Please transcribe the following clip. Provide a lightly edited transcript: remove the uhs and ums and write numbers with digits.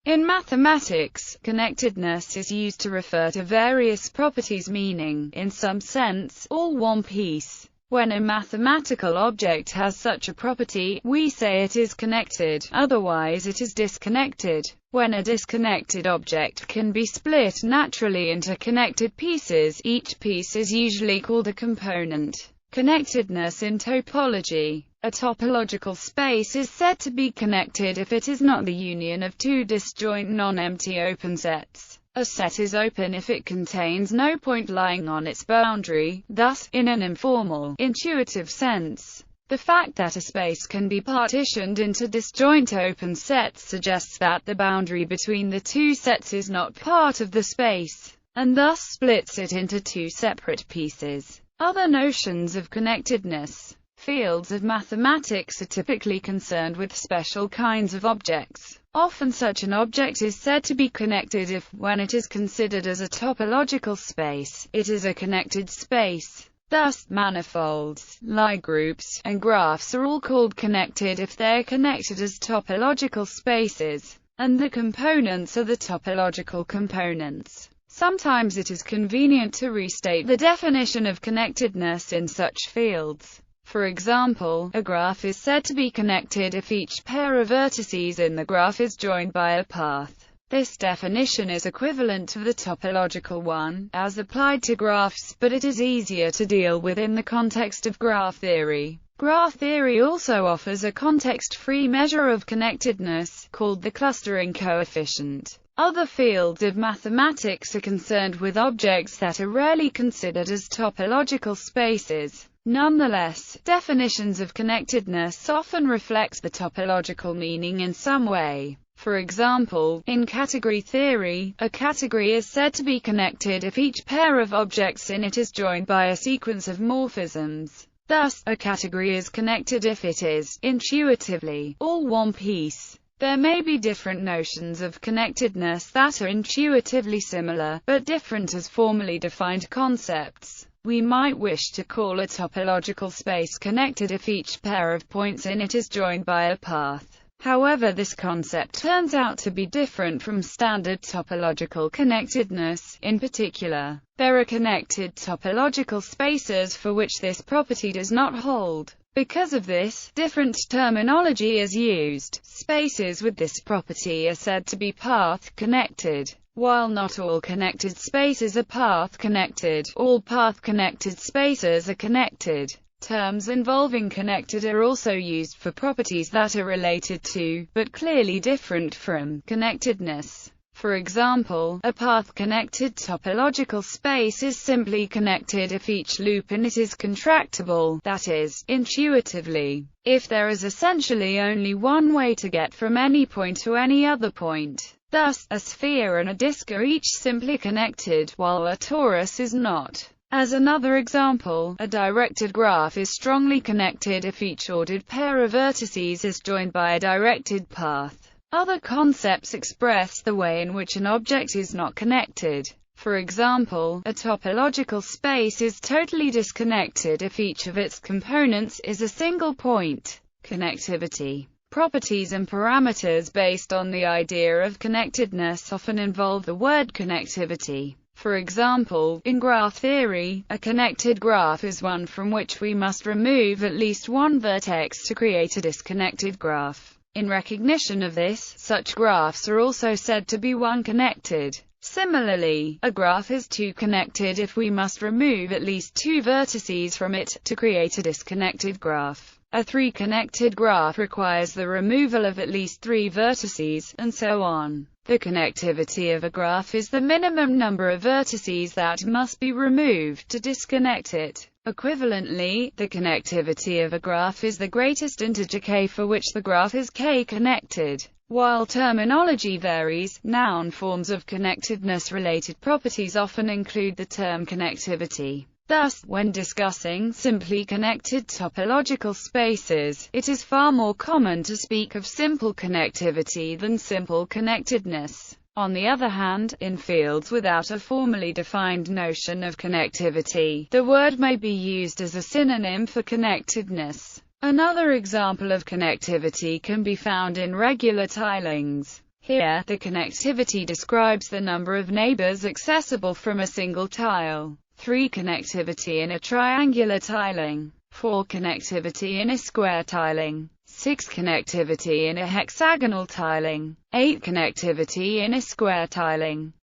In mathematics, connectedness is used to refer to various properties meaning, in some sense, all one piece. When a mathematical object has such a property, we say it is connected, otherwise it is disconnected. When a disconnected object can be split naturally into connected pieces, each piece is usually called a component. Connectedness in topology. A topological space is said to be connected if it is not the union of two disjoint non-empty open sets. A set is open if it contains no point lying on its boundary, thus, in an informal, intuitive sense, the fact that a space can be partitioned into disjoint open sets suggests that the boundary between the two sets is not part of the space, and thus splits it into two separate pieces. Other notions of connectedness. Fields of mathematics are typically concerned with special kinds of objects. Often such an object is said to be connected if, when it is considered as a topological space, it is a connected space. Thus, manifolds, Lie groups, and graphs are all called connected if they are connected as topological spaces, and the components are the topological components. Sometimes it is convenient to restate the definition of connectedness in such fields. For example, a graph is said to be connected if each pair of vertices in the graph is joined by a path. This definition is equivalent to the topological one, as applied to graphs, but it is easier to deal with in the context of graph theory. Graph theory also offers a context-free measure of connectedness, called the clustering coefficient. Other fields of mathematics are concerned with objects that are rarely considered as topological spaces. Nonetheless, definitions of connectedness often reflect the topological meaning in some way. For example, in category theory, a category is said to be connected if each pair of objects in it is joined by a sequence of morphisms. Thus, a category is connected if it is, intuitively, all one piece. There may be different notions of connectedness that are intuitively similar, but different as formally defined concepts. We might wish to call a topological space connected if each pair of points in it is joined by a path. However, this concept turns out to be different from standard topological connectedness. In particular, there are connected topological spaces for which this property does not hold. Because of this, different terminology is used. Spaces with this property are said to be path-connected. While not all connected spaces are path-connected, all path-connected spaces are connected. Terms involving connected are also used for properties that are related to, but clearly different from, connectedness. For example, a path-connected topological space is simply connected if each loop in it is contractible, that is, intuitively. If there is essentially only one way to get from any point to any other point. Thus, a sphere and a disk are each simply connected, while a torus is not. As another example, a directed graph is strongly connected if each ordered pair of vertices is joined by a directed path. Other concepts express the way in which an object is not connected. For example, a topological space is totally disconnected if each of its components is a single point. Connectivity. Properties and parameters based on the idea of connectedness often involve the word connectivity. For example, in graph theory, a connected graph is one from which we must remove at least one vertex to create a disconnected graph. In recognition of this, such graphs are also said to be one-connected. Similarly, a graph is two-connected if we must remove at least two vertices from it to create a disconnected graph. A three-connected graph requires the removal of at least three vertices, and so on. The connectivity of a graph is the minimum number of vertices that must be removed to disconnect it. Equivalently, the connectivity of a graph is the greatest integer k for which the graph is k-connected. While terminology varies, noun forms of connectedness-related properties often include the term connectivity. Thus, when discussing simply connected topological spaces, it is far more common to speak of simple connectivity than simple connectedness. On the other hand, in fields without a formally defined notion of connectivity, the word may be used as a synonym for connectedness. Another example of connectivity can be found in regular tilings. Here, the connectivity describes the number of neighbors accessible from a single tile. 3. Connectivity in a triangular tiling. 4. Connectivity in a square tiling. 6. Connectivity in a hexagonal tiling. 8. Connectivity in a square tiling.